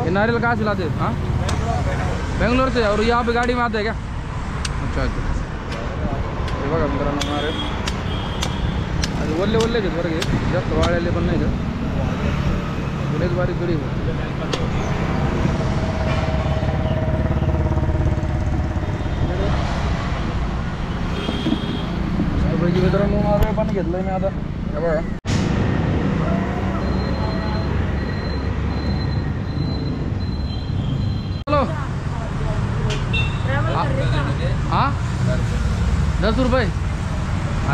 ये नारियल कहाँ से लाते हैं? हाँ, बेंगलोर से। और यहाँ पे गाड़ी में आते हैं क्या? अच्छा अच्छा। हे बघा मित्रांनो नारियल आणि वल्ले वल्ले आहेत बरं, हे जास्त वाळलेले पण नाही का, थोडेच बारीक गडी पैकी मित्रांनो नारळ पाणी घेतलंय मी आता, हे बघा. हॅलो, हाँ 10 रुपये?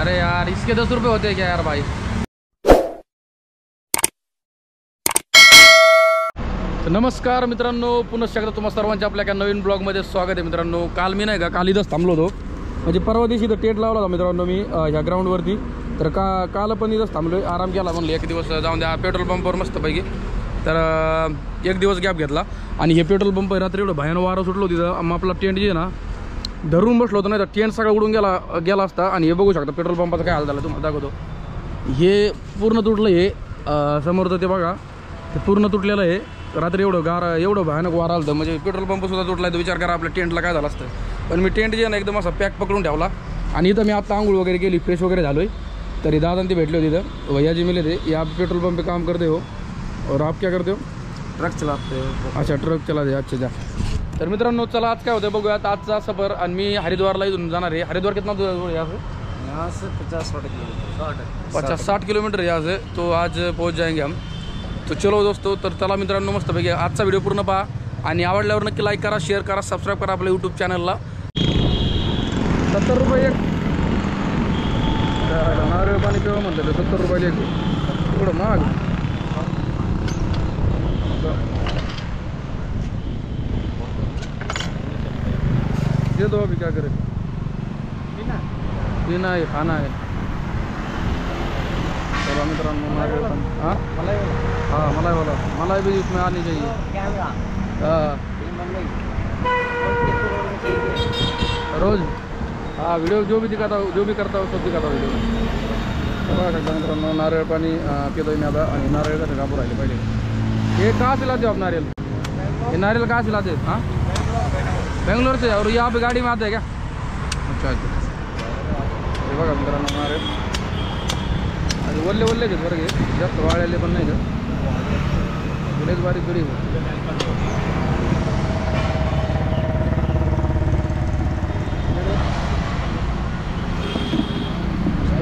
अरे यार इसके 10 रुपये होते हैं क्या यार भाई. तर नमस्कार मित्रांनो, पुन्हा एकदा तुम्हा सर्वांच्या आपल्या एका नवीन ब्लॉगमध्ये स्वागत आहे. मित्रांनो काल मी नाही का काल इथंच थांबलो होतो, म्हणजे परवा दिवशी इथं टेट लावला होता मित्रांनो मी ह्या ग्राउंडवरती. तर काल पण इथंच थांबलो, आराम केला म्हणलं एक दिवस जाऊन द्या पेट्रोल पंपवर मस्तपैकी. तर एक दिवस गॅप घेतला आणि हे पेट्रोल पंप रात्री एवढं भयानक वारं सुटलो तिथं. मग आपला टेंट जे आहे ना धरून बसलो होतो, नाही तर टेंट सगळा उडून गेला असता. आणि हे बघू शकता पेट्रोल पंपाचा काय हाल झाला तुम्हाला दाखवतो. हे पूर्ण तुटलं, हे समोरचं ते बघा ते पूर्ण तुटलेलं आहे. रात्री एवढं भयानक वारा आलं, म्हणजे पेट्रोल पंपसुद्धा तुटला. तर विचार करा आपल्या टेंटला काय झालं असतं. पण मी टेंट जे ना एकदम असा पॅक पकडून ठेवला. आणि इथं मी आता आंघोळ वगैरे केली, फ्रेश वगैरे झालो आहे. तरी दादा ते भेटले होते इथं, भैया जी मिले थे. ये आप पेट्रोल पंप पे काम करते हो और आप क्या करते हो? ट्रक चलाते हो. अच्छा ट्रक चलाते, अच्छा जा. तर मित्रांनो चला आज काय होतं बघूयात आजचा सफर. आणि मी हरिद्वारला इथून जाणार आहे. हरिद्वार कितना दूर है यहाँ से 50-60 किलोमीटर. 50-60 किलोमीटर यहाँ से. तो आज पहुँच जाएंगे हम. तो चलो दोस्तों, तर चला मित्रांनो मस्तपैकी आजचा व्हिडिओ पूर्ण पहा आणि आवडल्यावर नक्की लाईक करा, शेअर करा, सबस्क्राईब करा आपल्या यूट्यूब चॅनलला. 70 रुपये एक नारळ पाणी पिवा म्हणलं तर 70 रुपये एक, थोडं महाग. दे दो अभी क्या करे, पीना है खाना है. चलो मित्रांनो नारळ पाणी. हाँ हाँ मलाई भी इसमें आनी चाहिए. हाँ रोज हाँ वीडियो जो भी करता हूँ सब दिखाता हूँ वीडियो में. बघा शकता मित्रांनो नारळ पाणी पितोय मी आता. आणि नारळ कसं कापू राहिले पहिले. ये कहाँ से लाते हो आप नारियल? ये नारियल कहाँ से लाते हैं? हाँ बेंगलोर से. और यहाँ पे गाड़ी में आते हैं क्या? अच्छा अच्छा. हे बघा मित्रांनो नारळ आणि वल्ले वल्ले आहेत बरं, हे जास्त वाळलेले पण नाही का, थोडेच बारीक गडी.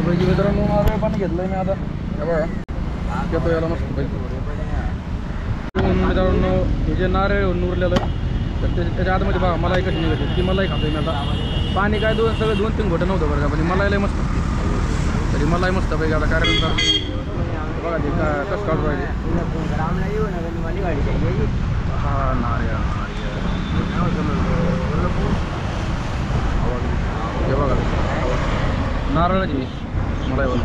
पैकी मित्रांनो नारळ पाणी घेतलंय मी आता, हे बघा घेतो याला मस्त पैकी. मित्रांनो हे जे नारळ उरलेलं तर त्याच्या आतमध्ये बघा मलाई कशी निघते ती मलाई खातोय मी आता. पाणी काय सगळं 2-3 घोटं नव्हतं बरं का, पण मलाई मस्त. तरी मलाई मस्त पैकी आता कारण बघा ते कसं काढून राहिले. हा नारळ हे बघा नारळाची मलाई बोल.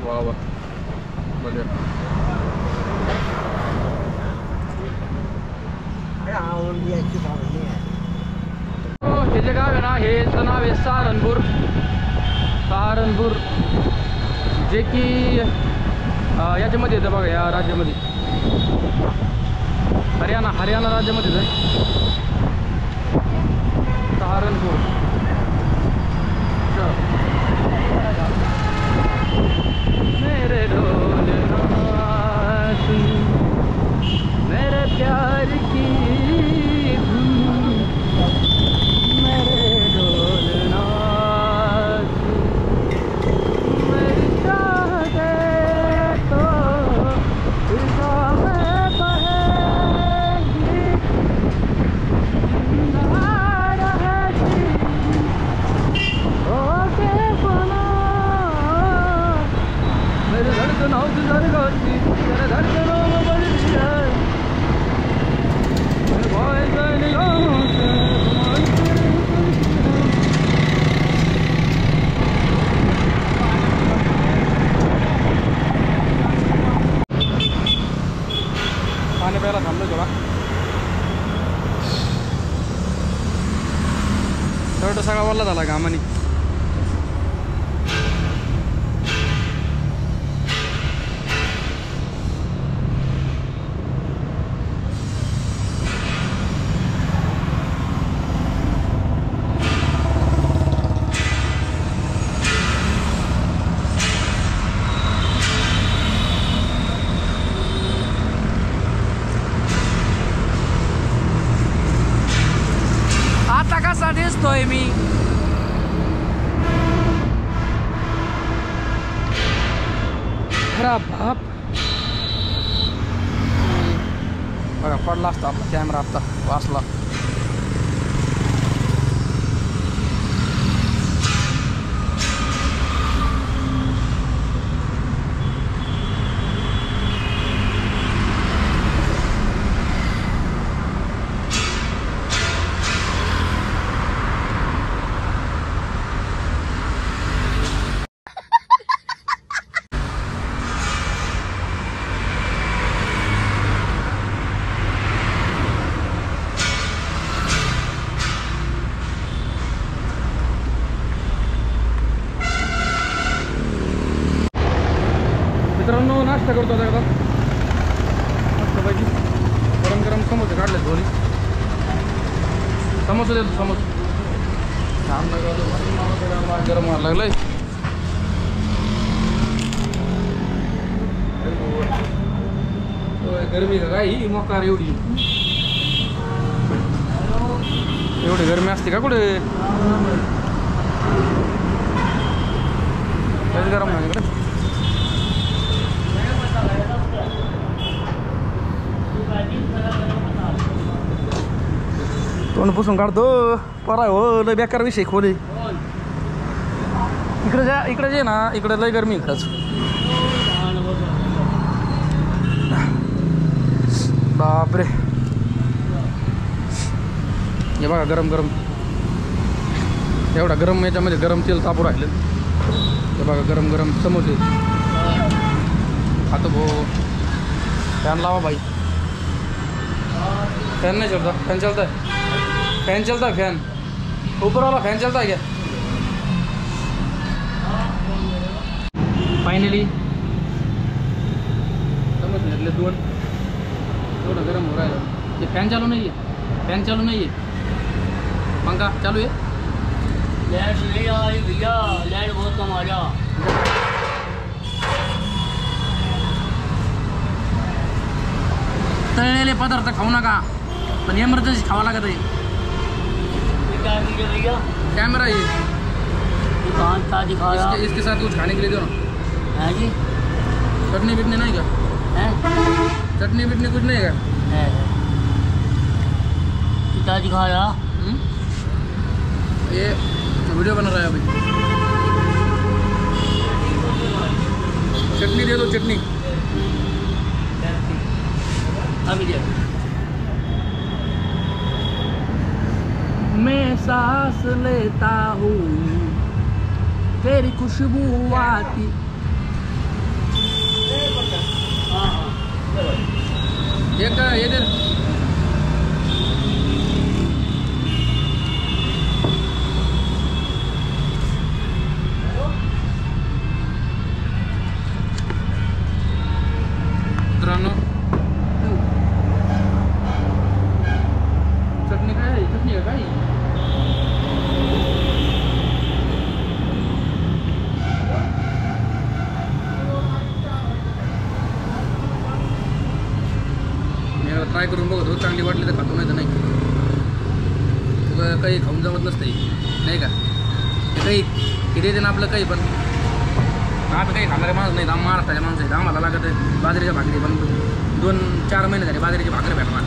वा वा बघा हे जे गाव आहे ना हेचं नाव आहे सहारनपूर. जे की याच्यामध्ये येतं बघा, या राज्यामध्ये हरियाणा राज्यामध्ये आहे सहारनपूर. मेरे ढोल मेरे प्यार की मेरे ढोल मेरी चाहते तो पाणी प्यायला थांबलो थोडा. शर्ट सगळा वल्ला झाला घामाने. चाललोय मी. खरा बाप बघा पडला असता आपला कॅमेरा आता वाचला. मित्रांनो नाश्ता करतो आता एकदा मस्तपैकी गरम गरम समोसे काढले दोन्ही. समोसे देतो समोसे. छान गरम व्हायला लागलंय. गरमी का काय ही मोकार एवढी एवढी गरमी असते का कुठे. गरम नाही इकडे. तोंड पुसून काढतो परा हो लय बेकार विषय खोले. इकडे जे ना इकडे लय गरमी खरंच. बापरे हे बघा गरम गरम एवढा गरम याच्यामध्ये गरम तेल तापू राहिलं. हे बघा गरम गरम समोसे खातो भो. फॅन लावा भाई. फॅन नहीं चलता. फॅन चलता है. फैन चलता है. फैन ऊपर वाला फैन चलता है क्या. फाइनली समझ ले दोन थोड़ा गर्म हो रहा है. ये फैन चालू नहीं है. फैन चालू नहीं है. पंखा चालू है. लाइट नहीं आई भैया. लाइट बहुत कम आ जा. तळलेले पदार्थ खाऊ नका पण एमर्जन्सी खावा लागत आहे. क्या कीजिए भैया. कैमरा ये दुकान था दिखा रहा. इसके साथ कुछ खाने के लिए दो ना. है जी. चटनी बिटनी नहीं क्या. है चटनी बिटनी कुछ नहीं है. क्या दिखा रहा. ये वीडियो बना रहा है अभी. चटनी दे दो. चटनी अभी दे. मैं सांस लेता हूँ तेरी खुशबू आती. एक ये दे. मित्रांनो चटणी काय आहे. चटणी आहे काय. ट्राय करून बघतो. चांगली वाटली तर खातो नाही तर नाही. तुला काही खाऊन जमत नसतं नाही का. काही किती ना आपलं काही पण आता काही खाणारे माणूस नाही. महाराष्ट्राच्या माणसं आहेत. आम्हाला लागत आहे बाजरीच्या भाकरी. पण 2-4 महिने झाले बाजरीची भाकरी भेटणार.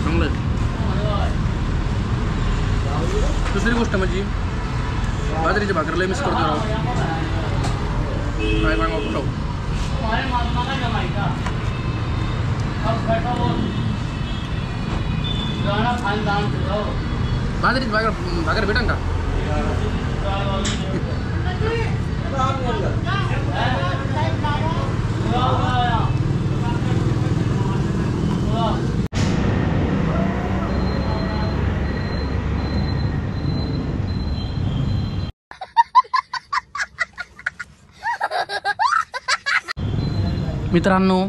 चांगलं. दुसरी गोष्ट म्हणजे बाजरीची भाकरी लय मिस करतो राव. काय सांगावं राव. बाजरीची भाकर भेटेन का. मित्रांनो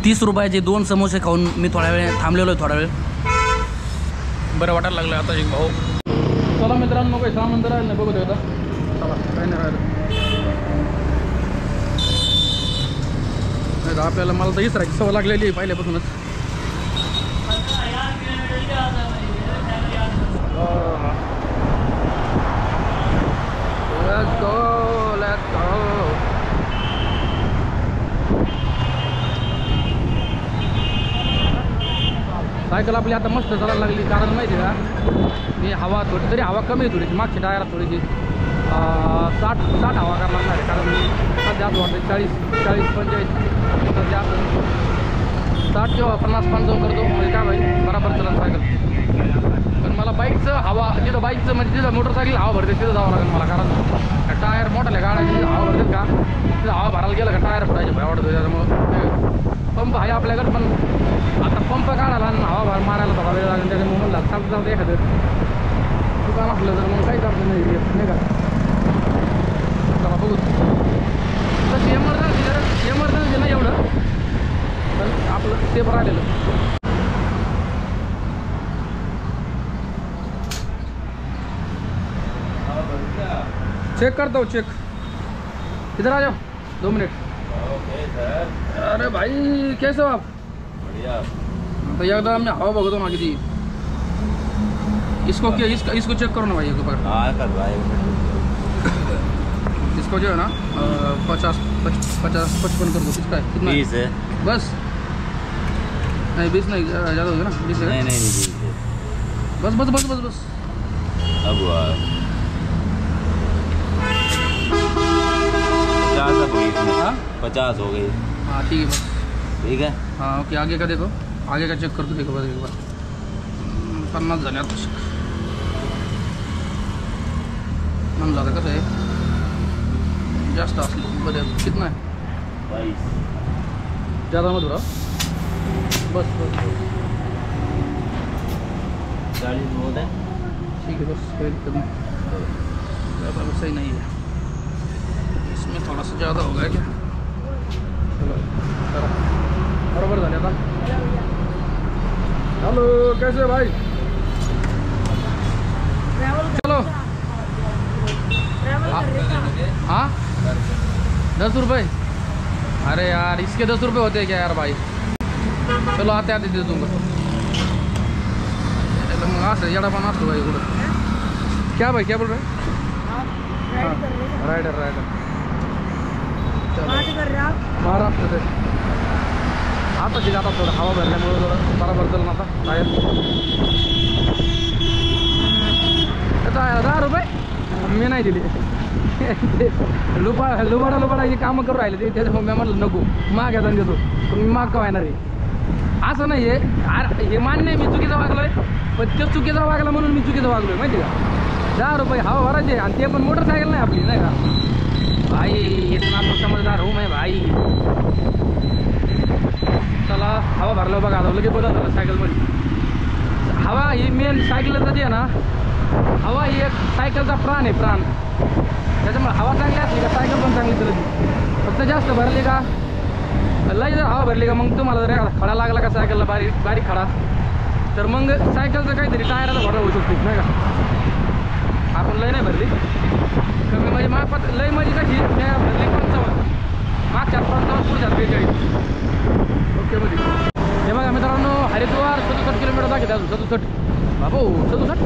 30 रुपयाचे 2 समोसे खाऊन मी थोडा वेळ थांबलेलो आहे. थोडा वेळ बरं वाटायला लागलं आता. एक भाऊ चला मित्रांनो काही सामान तर राहिलं नाही. बघू दे आता. चला काही नाही राहिलं. नाही आपल्याला मला तर हीच राहायची सवय लागलेली आहे पहिल्यापासूनच. Let's go, let's go. Cycle आपली आता मस्त चालायला लागली. कारण माहिती का मी हवा थोडी तरी हवा कमी आहे थोडीशी मागची टायरात थोडीशी 60 हवा करायला लागणार आहे. कारण सध्या असं वाटतं 40 45 सध्या 60 किंवा 50-55 करतो म्हणजे काय भाई बरोबर चालेल सायकल. पण मला बाईकचं हवा तिथं बाईकचं म्हणजे तिथं मोटरसायकल हवा भरते तिथं जावं लागेल मला. कारण टायर मोठाले गाड्याची हवा भरतात का तिथं हवा भरायला गेलं का टायर फुटायचे भय वाटतं. त्याच्यामुळं पंप आहे आपल्याकडे पण आता पंप काढायला आणि हवा मारायला थोडा वेळ लागेल. त्याच्यामुळे म्हणलं चालतं एखादं दुकान असलं तर मग काही करतं नाही का. चला बघू तसं एमर्जन्सी नाही एवढं पण आपलं सेफ राहिलेलं. चेक करता हूँ चेक. इधर आ जाओ 2 मिनट. Okay sir. अरे भाई कैसे हो आप? बढ़िया. तो एकदा मी हवा बघतो ना किती. इसको चेक करो ना भाई एक बार. हाँ कर रहा है. इसको जो है ना 50-55 कर दो. किसका है कितना? 20 है. बस नहीं 20 नहीं ज़्यादा हो गया ना 20 है. नहीं 20 है. बस अब हुआ 50 हो गई इसमें. हाँ 50 हो गई. हाँ ठीक है बस. ठीक है. हाँ ओके आगे का देखो. आगे का चेक कर दो देखो बस एक बार. 50 झाले आता. म्हणलं आता कसं आहे जास्त असलं बरं. कितना है? 22. ज़्यादा मत उड़ाओ. बस 40 बहुत है. ठीक है बस कोई दिक्कत नहीं. ज़्यादा सही नहीं है. इसमें थोड़ा सा ज़्यादा हो गया क्या. चलो बराबर झाले आता. हेलो कैसे है भाई. चलो हाँ 10 रुपये. अरे यार इसके 10 रुपये होते हैं क्या यार भाई. चलो आते दे दूँगा. मग असं येडा पण असतो भाई कुठं. क्या भाई क्या बोल रहे. राइडर महाराष्ट्र से आता की जातात थोडं हवा भरल्यामुळे थोडं बरोबर चाललं आता टायर. 10 रुपये मी नाही दिले. लुबाडाची कामं करून राहिले ते. त्याच्यामुळे मी म्हटलं नको माग येतात देतो पण मी माग का येणार आहे असं नाही आहे. हे मान्य आहे मी चुकीचं वागलोय पण ते चुकीचा वागला म्हणून मी चुकीचं वागलोय माहिती का. 10 रुपये हवा भरायचे आणि ते पण मोटरसायकल नाही आपली नाही का भाई. इतना तो समझदार हूँ मैं भाई. चला हवा भरलं बघा आता लगेच बदल झालं सायकलमध्ये. हवा ही मेन सायकलचं जे आहे ना हवा ही एक सायकलचा प्राण आहे प्राण. त्याच्यामुळे हवा चांगली असली का सायकल पण चांगली चालते. फक्त जास्त भरली का लई जर हवा भरली का मग तुम्हाला जर एखादा खडा लागला का सायकलला बारीक खडा तर मग सायकलचं काहीतरी टायराचा घोडा होऊ शकतो नाही का. आपण लई नाही भरली कमी म्हणजे मापात लई म्हणजे कशी भरली 55 मागच्या 55 पुढच्या 43. ओके मध्ये हे बघा मित्रांनो हरिद्वार 67 किलोमीटर दाखवते अजून 67. बाबू 67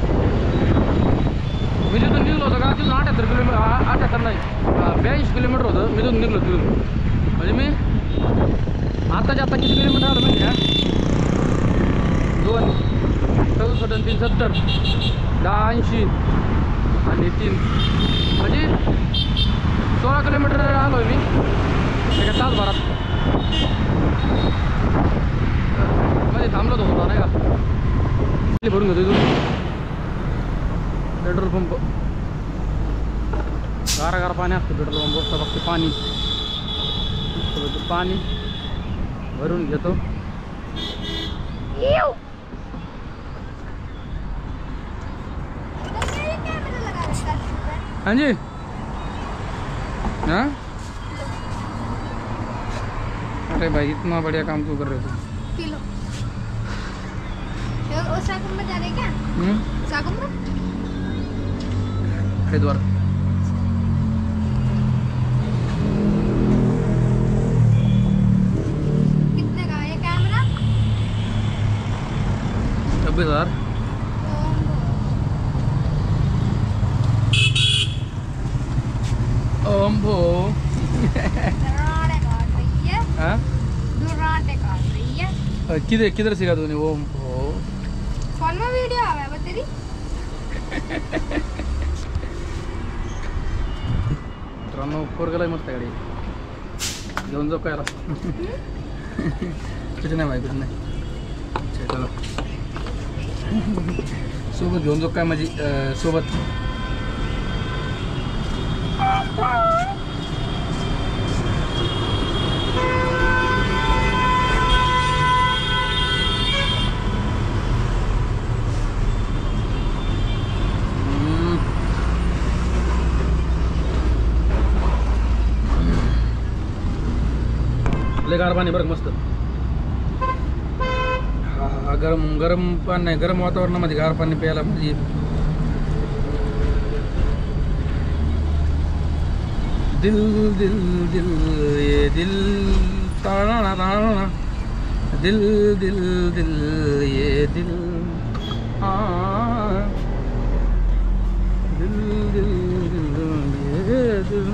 मी तिथून निघलो होतो का तिथून 78 किलोमीटर 78 नाही 82 किलोमीटर होतं. मी तिथून निघलो तिथून म्हणजे मी आताच्या आता किती किलोमीटर आलं माहिती का. 2 67 आणि 3 70 10 80 आणि 3 म्हणजे 16 किलोमीटर आलो आहे मी एका तासभरात. मध्ये थांबलो होतो नाही का. भरून घेतो इथून पेट्रोल पंप. गारा पाणी असतं पेट्रोल पंप. बसतं फक्त पाणी भरून घेतो. हाँ जी हाँ. अरे भाई इतना बढ़िया काम क्यों कर रहे हो. किलो साकुम में जा रहे क्या. साकुम में हरिद्वार. कितने का ये कैमरा. 26,000. हो दराड़े काट रही है हाँ दुराटे काट रही है किधर सीखा तूने ओम हो फोन में वीडियो आ है तेरी मित्रांनो पोरगेला मस्त गाडी घेऊन जाऊ काय कुठे नाही माहिती कुठे नाही चला सोबत घेऊन जाऊ काय माझी सोबत लय गार पाणी बरं मस्त हा गरम गरम पाणी नाही गरम वातावरणामध्ये गार पाणी प्यायला म्हणजे दिल दिल दिल ये दिल ताना ताना दिल दिल दिल ये दिल दिल दिल दिल ये दिल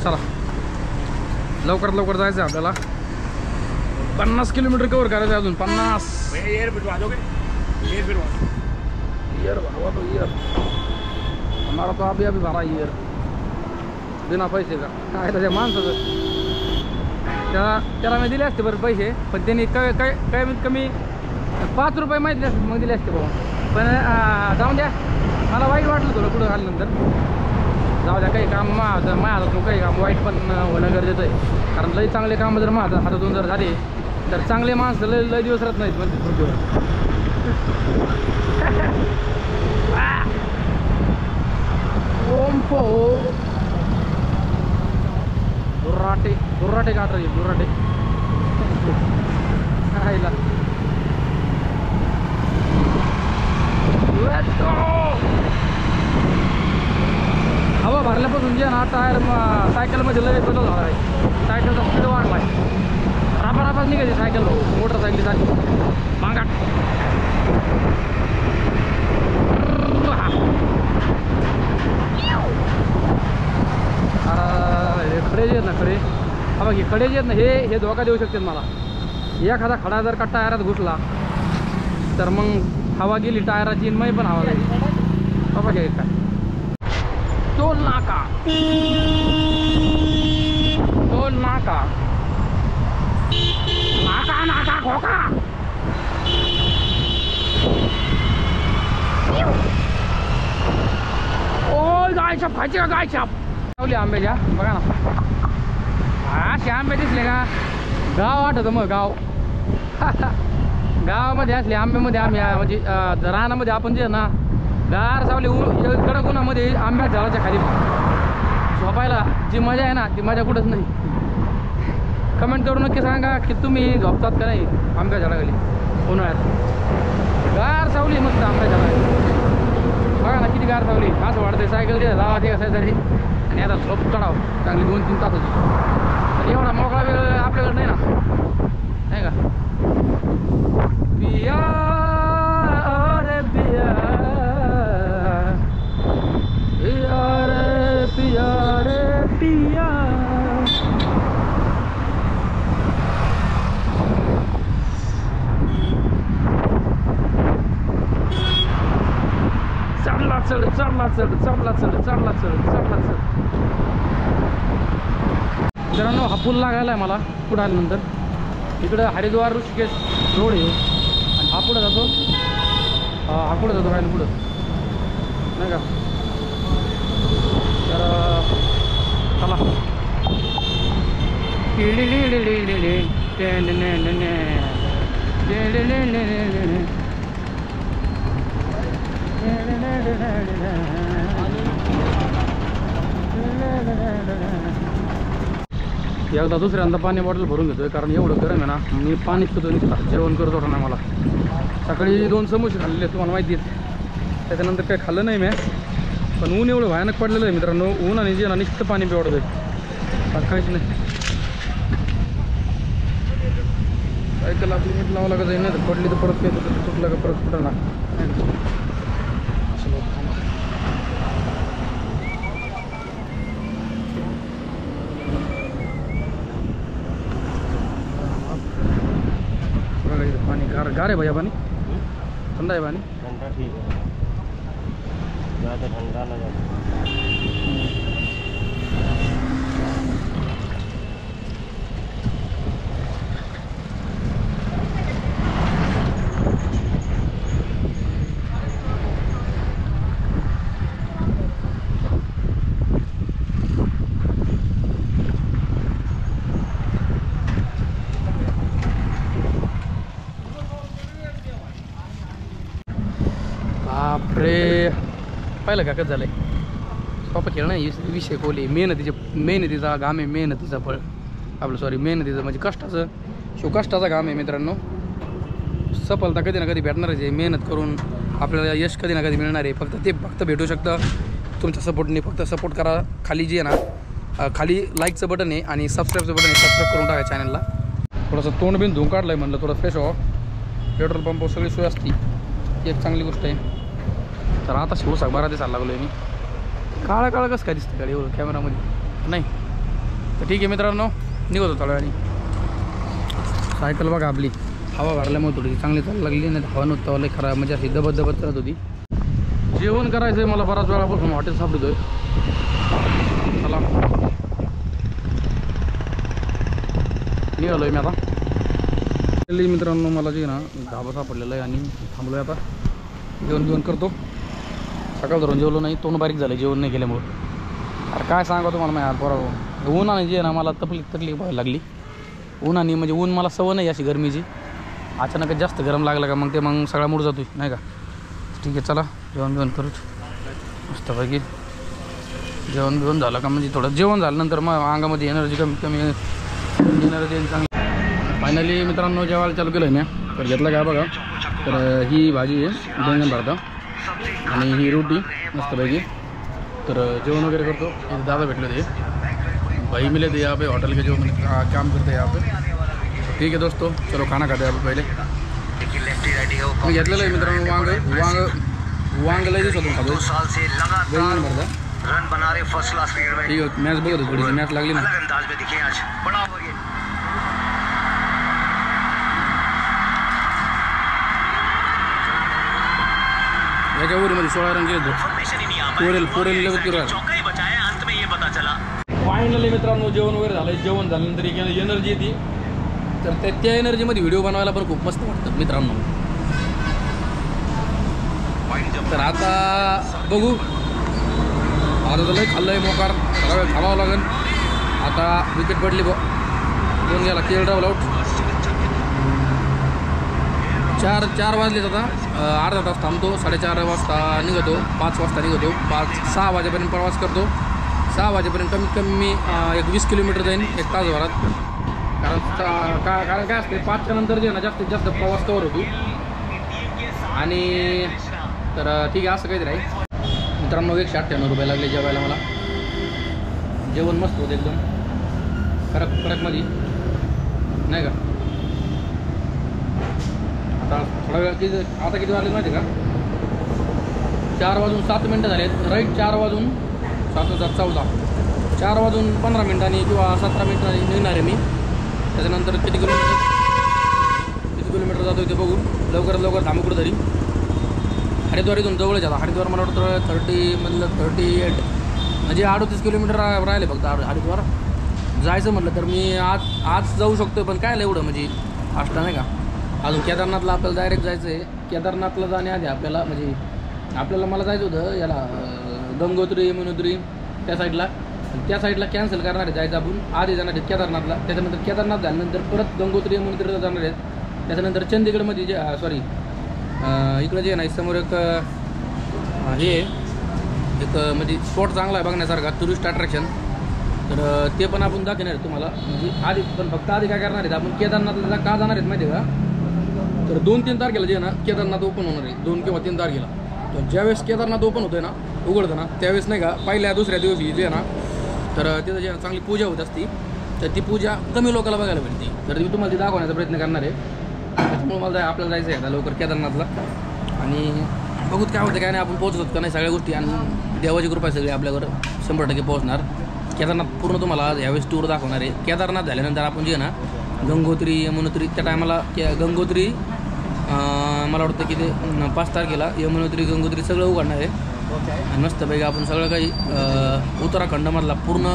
चला लवकरात लवकर जायचं आहे आपल्याला 50 किलोमीटर कवर करायचं अजून 50 ईयर बिठवा दोगे ईयर बिठवा ईयर भरवा तो ईयर हमारा तो अभी अभी भरा ईयर बिना पैसे का काय त्याच्या माणसाचं त्याला मी दिले असते बरं पैसे पण त्यांनी कमीत कमी 5 रुपये माहिती दिले असते मग दिले असते बाबा पण जाऊन द्या मला वाईट वाटलं तुला कुठं आल्यानंतर जाऊ द्या काही काम माझ्या हातात काही काम वाईट पण होणं गरजेचं आहे कारण लई चांगले काम जर माझ्या हातातून जर झाले तर चांगले माणसं लई दिवस राहत नाहीत म्हणजे पृथ्वीवर ओम पो दुर्राटे गाठ रही दुर्राटे आईला हवा भरल्यापासून जे ना टायर सायकलमध्ये लगेच बदल झाला आहे सायकलचा स्पीड वाढला आहे रापारापाच निघायची सायकल भाऊ मोटरसायकलीसाठी मांगाट हे खडे जे आहेत ना खडे हा बघ हे खडे जे आहेत ना हे धोका देऊ शकतात मला एखादा खडा जर का टायरात घुसला तर मग हवा गेली टायराची मग पण हवा जाईल बाबा घे काय टोल नाका नाका नाका खोका ओ गायछाप खायची का गायछाप लावली आंब्याच्या बघा ना असे आंबे दिसले का गाव वाटत मग गाव गावामध्ये असले आंब्यामध्ये आम्ही म्हणजे रानामध्ये आपण जे ना गार सावली कडक उन्हामध्ये आंब्या झाडाच्या खाली झोपायला जी मजा आहे ना ती मजा कुठंच नाही कमेंट करून नक्की सांगा की तुम्ही झोपतात का नाही आंब्या झाडाखाली उन्हाळ्यात गार सावली मस्त आंब्या झाडाखाली बघा ना किती गार सावली असं वाटतंय सायकल दे लावा ते कसायसाठी आणि आता झोप काढावं चांगली 2-3 तासाची पण एवढा मोकळा वेळ आपल्याकडे नाही ना नाही का पिया रे पिया पिया रे पिया चढला चढ मित्रांनो हा पूल लागायला आहे मला पुढे आल्यानंतर इकडं हरिद्वार ऋषिकेश रोड आहे आणि हा पुढे जातो हा पुढे जातो राहील पुढं नाही का तर चला एकदा दुसऱ्यांदा पाणी बॉटल भरून घेतोय कारण एवढं गरम आहे ना मी पाणीच पितो नुसतं जेवण करत होतं ना मला सकाळी 2 समोसे खाल्लेले तुम्हाला माहिती आहेत त्याच्यानंतर काही खाल्लं नाही मी पण ऊन एवढं भयानक पडलेलं आहे मित्रांनो ऊन आणि जे ना नुसतं पाणी पिवडत आहे काहीच नाही सायकल आपली नीट लावा लागत नाही तर पडली तर परत काय तुटलं का परत कुठं ना गार आहे भैया पाणी ठंडा आहे पाणी ठंडा ठीक है ज़्यादा ठंडा ना ज़्यादा बापरे पाहिलं का कसं झालंय पापा खेळ नाही विषय खोले मेहनतीचा घाम आहे मेहनतीचा फळ आपलं सॉरी मेहनतीचं म्हणजे कष्टाचं कष्टाचा घाम आहे मित्रांनो सफलता कधी ना कधी भेटणारच आहे मेहनत करून आपल्याला यश कधी ना कधी मिळणार आहे फक्त भेटू शकतं तुमच्या सपोर्टने फक्त सपोर्ट करा खाली जे आहे ना खाली लाईकचं बटन आहे आणि सबस्क्राईबचं बटन आहे सबस्क्राईब करून टाका चॅनलला थोडंसं तोंड बिन धुवून काढलं आहे म्हणलं थोडं फ्रेश व्हा पेट्रोल पंपावर सगळी सोय असती ही एक चांगली गोष्ट आहे तर आता शिवसाग बारा दिसायला लागलो आहे मी काळा कसं काय दिसतं गाडी एवढं कॅमेरामध्ये नाही तर ठीक आहे मित्रांनो निघतो थोड्या वेळाने सायकल बघा आपली हवा भरल्यामुळे थोडी चांगली चालू लागली नाही हवा नव्हतं लई खराब म्हणजे अशी दबत करत होती जेवण करायचं आहे मला बराच वेळापासून हॉटेल सापडतोय चला निघालो आहे मी आता मित्रांनो मला जे ना ढाबा सापडलेला आहे आणि थांबलो आहे आता जेवण करतो सकाळ धरून जेवलो नाही तोंड बारीक झालं जेवण नाही केल्यामुळं अरे काय सांगा तुम्हाला नाही बरोबर उन्हाने जे ना मला तकलीफ व्हायला लागली उन्हाने म्हणजे ऊन मला सवय नाही अशी गरमीची अचानकच जास्त गरम लागलं का मग ते सगळा मूड जातो नाही का ठीक आहे चला जेवण करू मस्तपैकी जेवण झालं का म्हणजे थोडं जेवण झाल्यानंतर मग अंगामध्ये एनर्जी कमी एनर्जी चांगली फायनली मित्रांनो जेवायला चालू केलं आहे मी तर घेतलं काय बघा तर ही भाजी आहे बैंगन भरता आणि ही रोटी मस्तपैकी तर जेवण वगैरे करतो इथे दादा भेटले थे भाई मिले थे यहाँ पे होटल के जो काम करते हैं यहाँ पे ठीक है दोस्तों चलो खाना खाते हैं पहिले मी घेतलेलं आहे मित्रांनो वांग लय दिवसातून खातो बैंगन भरता ठीक आहे मॅच बघत थोडीशी मॅच लागली ना याच्या वरीमध्ये 16 रंग गेले पोरेल लगत किलो फायनली मित्रांनो जेवण वगैरे झालं जेवण झाल्यानंतर एनर्जी येते तर त्या एनर्जीमध्ये व्हिडिओ बनवायला पण खूप मस्त वाटतं मित्रांनो तर आता बघू आता तर लय खाल्लं आहे मोकार वेळ थांबावं लागेल आता विकेट पडली दोन गेला केल राहुल आऊट 4 वाजलेत आता अर्धा तास थांबतो 4:30 वाजता निघतो 5 वाजता निघतो 6 वाजेपर्यंत प्रवास करतो 6 वाजेपर्यंत कमीत कमी एक 20 किलोमीटर जाईन 1 तासभरात कारण काय असते 5च्या नंतर जे ना जास्तीत जास्त प्रवास कवर होतो आणि तर ठीक आहे असं काहीच राहील मित्रांनो 198 रुपये लागले जेवायला मला जेवण मस्त होतं एकदम कडकमध्ये नाही का थोडा वेळ आता किती वाजले माहिती का 4 वाजून 7 मिनटं झालेत राईट 4 वाजून 7:14 4 वाजून 15 मिनटांनी किंवा 17 मिनटांनी निघणार आहे मी त्याच्यानंतर किती किलोमीटर जातो ते बघू लवकर थांबू कुठं तरी हरिद्वार इथून जवळच आता हरिद्वार मला वाटतं 38 म्हणजे 38 किलोमीटर राहिले फक्त हरिद्वार जायचं म्हटलं तर मी आज जाऊ शकतो पण काय एवढं म्हणजे फास्ट नाही का अजून केदारनाथला आपल्याला डायरेक्ट जायचं आहे केदारनाथला जाण्याआधी आपल्याला मला जायचं होतं याला गंगोत्री यमुनोत्री त्या साईडला कॅन्सल करणार आहे जायचं आपण आधी जाणार आहेत केदारनाथला त्याच्यानंतर केदारनाथ झाल्यानंतर परत गंगोत्री यमुनोत्रीला जाणार आहेत त्याच्यानंतर चंदीगडमध्ये जे इकडं जे आहे ना समोर एक म्हणजे स्पॉट चांगला आहे बघण्यासारखा टुरिस्ट अट्रॅक्शन तर ते पण आपण दाखवणार आहे तुम्हाला म्हणजे आधी पण फक्त आधी काय करणार आहेत आपण केदारनाथला का जाणार आहेत माहिती आहे का तर 2-3 तारखेला जे आहे ना केदारनाथ ओपन होणार आहे 2 किंवा 3 तारखेला तर ज्यावेळेस केदारनाथ ओपन होतं ना उघडतं ना त्यावेळेस नाही का पहिल्या दुसऱ्या दिवशी जे आहे ना तर तिथं जे चांगली पूजा होत असती तर ती पूजा कमी लोकांना बघायला भेटते तर मी तुम्हाला ती दाखवण्याचा प्रयत्न करणार आहे त्याच्यामुळे मला आपल्याला जायचं आहे लवकर केदारनाथला आणि बघूत काय होतं काय नाही आपण पोहोचतो का नाही सगळ्या गोष्टी आणि देवाची कृपा सगळी आपल्यावर 100% पोहोचणार केदारनाथ पूर्ण तुम्हाला यावेळेस टूर दाखवणार आहे केदारनाथ झाल्यानंतर आपण जे आहे ना गंगोत्री यमुनोत्री त्या टायमाला गंगोत्री मला वाटतं की ते 5 तारखेला यमुनोत्री गंगोत्री सगळं उघडणार आहे आणि मस्तपैकी आपण सगळं काही उत्तराखंडमधला पूर्ण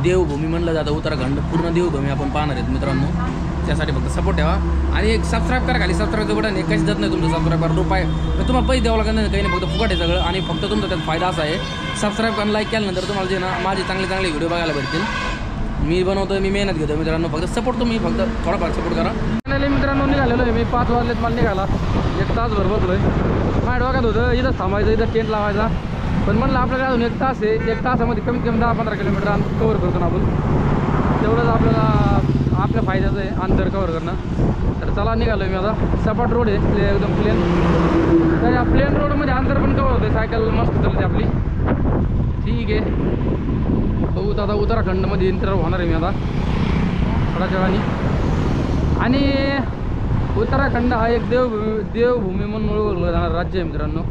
देवभूमी म्हणलं जातं उत्तराखंड पूर्ण देवभूमी आपण पाहणार आहेत मित्रांनो. त्यासाठी फक्त सपोर्ट ठेवा आणि एक सबस्क्राईब करा. खाली सबस्क्राईबचं बटन आहे काहीच जात नाही तुमचं सबस्क्राईब करा रुपये तुम्हाला पैसे द्यावं लागत नाही काही नाही फक्त फुकट आहे सगळं आणि फक्त तुमचा त्यात फायदा असा आहे सबस्क्राईब करून लाईक केल्यानंतर तुम्हाला जे ना माझे चांगले चांगले व्हिडिओ बघायला भेटतील. मी बनवतो मी मेहनत घेतो मित्रांनो फक्त सपोर्ट तुम्ही फक्त थोडाफार सपोर्ट करा. फायनली मित्रांनो निघालेलो आहे मी 5 वाजलेत मला निघाला 1 तासभर बसलो आहे. माझ्या डोक्यात होतं इथं थांबायचं इथं टेंट लावायचा पण म्हणलं आपल्याला अजून 1 तास आहे 1 तासामध्ये कमीत कमी 10-15 किलोमीटर कवर करतो ना आपण तेवढंच आपल्याला आपल्या फायद्याचं आहे अंतर कवर करणं. तर चला निघालो मी आता सपाट रोड आहे एकदम प्लेन तर या प्लेन रोडमध्ये अंतर पण कवर होतं सायकल मस्त चालते आपली. ठीक आहे बघू आता उत्तराखंडमध्ये एंटर होणार आहे मी आता थोड्याच्या वेळाने आणि उत्तराखंड हा एक देवभूमी म्हणून ओळखलं जाणार राज्य आहे मित्रांनो.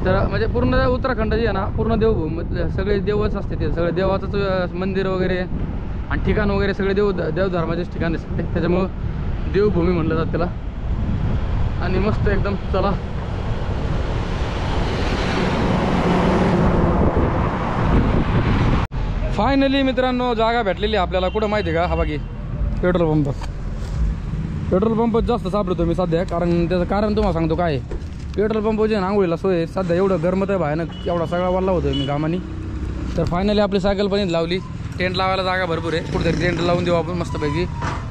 तर म्हणजे पूर्ण उत्तराखंड जे आहे ना पूर्ण देवभूमी सगळे देवच असते ते सगळे देवाचंच मंदिर वगैरे आणि ठिकाण वगैरे सगळे देवधर्माचेच ठिकाण असते त्याच्यामुळं देवभूमी म्हणलं जातं त्याला आणि मस्त एकदम चला फायनली मित्रांनो जागा भेटलेली आपल्याला कुठं माहिती आहे का हा बाकी पेट्रोल पंप जास्त सापडतो मी सध्या कारण त्याचं कारण तुम्हाला सांगतो काय पेट्रोल पंप जे आंघोळीला सोय सध्या एवढं गरमत आहे बाहेर एवढा सगळा वाढला होतो मी कामानी. तर फायनली आपली सायकल पण लावली टेंट लावायला जागा भरपूर आहे कुठेतरी टेंट लावून देऊ आपण मस्तपैकी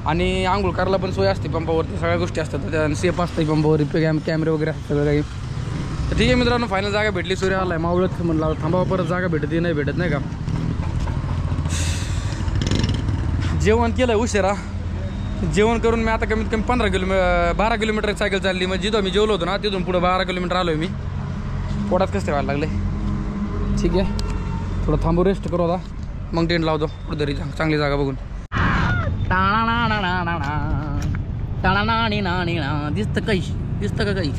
आणि आंघोळ करायला पण सोय असते पंपावरती सगळ्या गोष्टी असतात त्या सेफ असते पंपावर कॅमेरे वगैरे असतात सगळं काही. तर ठीक आहे मित्रांनो फायनल जागा भेटली सूर्य आला आहे मावळत म्हणलं थांबावं परत जागा भेटते नाही भेटत नाही का. जेवण केलं उशिरा जेवण करून मी आता कमीत कमी 12 किलोमीटर सायकल चालली म्हणजे जिथं मी जेवलो होतो ना तिथून पुढं 12 किलोमीटर आलो आहे मी. पोटात कसं व्हायला लागले. ठीक आहे थोडं थांबू रेस्ट करू आता मग टेंट लावतो कुठेतरी चांगली जागा बघून. दिसतं का काही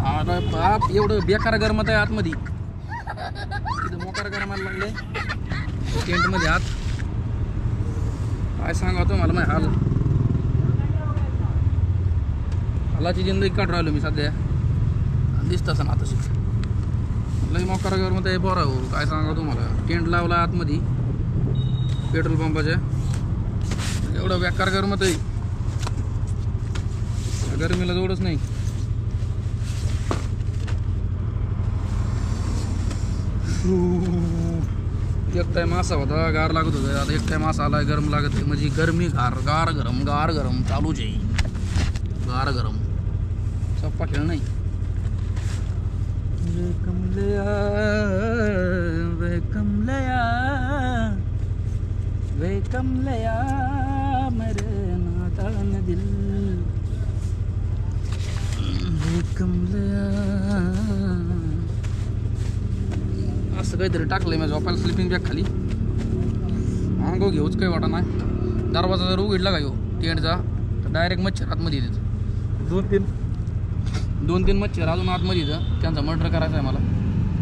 अरे बाप एवढं बेकार गरमत आहे आतमध्ये तिथं मोकार गरमायला लागले टेंटमध्ये आत काय सांगा होतं मला माहिती हालाची जिंदगी काढून राहिलो मी सध्या दिसतं ना आता लई मोकार गरमत आहे बरं हो काय सांगा तुम्हाला टेंट लावला आतमध्ये पेट्रोल पंपाच्या एवढं बेकार गरमत आहे गरमीला जोडच नाही. एक टाइम असा होता गार लागत होता आता एक टाइम असा आला गरम लागत आहे म्हणजे गरमी गार गरम चालूच आहे गार गरम चप्पा खेळ नाही. वे कमलया मेरे नादान दिल वे कमलया असं काहीतरी टाकलंय माझ्या झोपायला स्लिपिंग बॅग खाली अंगो घेऊच काही वाटा नाही. दरवाजा जर उघडला का घेऊ टेंटचा तर डायरेक्ट मच्छर आतमध्ये येतात 2-3 मच्छर अजून आतमध्ये येतं त्यांचा मर्डर करायचा आहे मला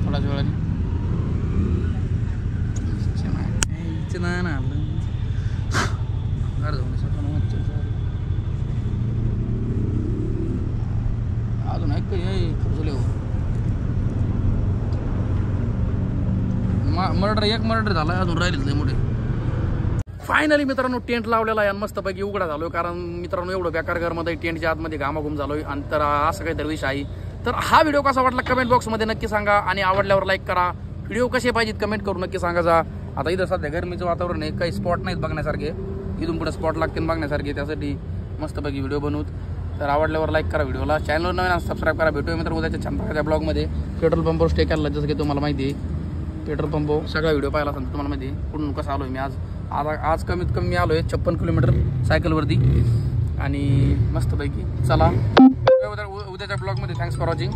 थोड्याच वेळाने. अजून ऐक काही खर्चले हो एक मर्डर झाला अजून राहिलेच नाही मोठे. फायनली मित्रांनो टेंट लावलेला आहे आणि मस्तपैकी उघडा झालोय कारण मित्रांनो एवढं बेकार घरमध्ये टेंटच्या आतमध्ये घामाघूम झालोय आणि तर असं काहीतरी विषय आहे. तर हा व्हिडिओ कसा वाटला कमेंट बॉक्समध्ये नक्की सांगा आणि आवडल्यावर लाईक करा. व्हिडिओ कसे पाहिजेत कमेंट करून नक्की सांगा. आता इथं सध्या गरमीचं वातावरण आहे काही स्पॉट नाहीत बघण्यासारखे इथून पुढे स्पॉट लागतील बघण्यासारखे त्यासाठी मस्तपैकी व्हिडिओ बनवूत. तर आवडल्यावर लाईक करा व्हिडिओला चॅनलवर नवीन सबस्क्राईब करा. भेटूया मित्र उद्याच्या छान प्रकारच्या ब्लॉगमध्ये पेट्रोल पंपवर स्टे केला जसं की तुम्हाला माहिती आहे पेट्रोल पंप सगळा व्हिडिओ पाहिला असेल तुम्हाला माहिती आहे कुठून कसं आलो आहे मी आज कमीत कमी मी आलो आहे 56 किलोमीटर सायकलवरती आणि मस्तपैकी चला उद्याच्या ब्लॉगमध्ये थँक्स फॉर वॉचिंग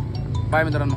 बाय मित्रांनो.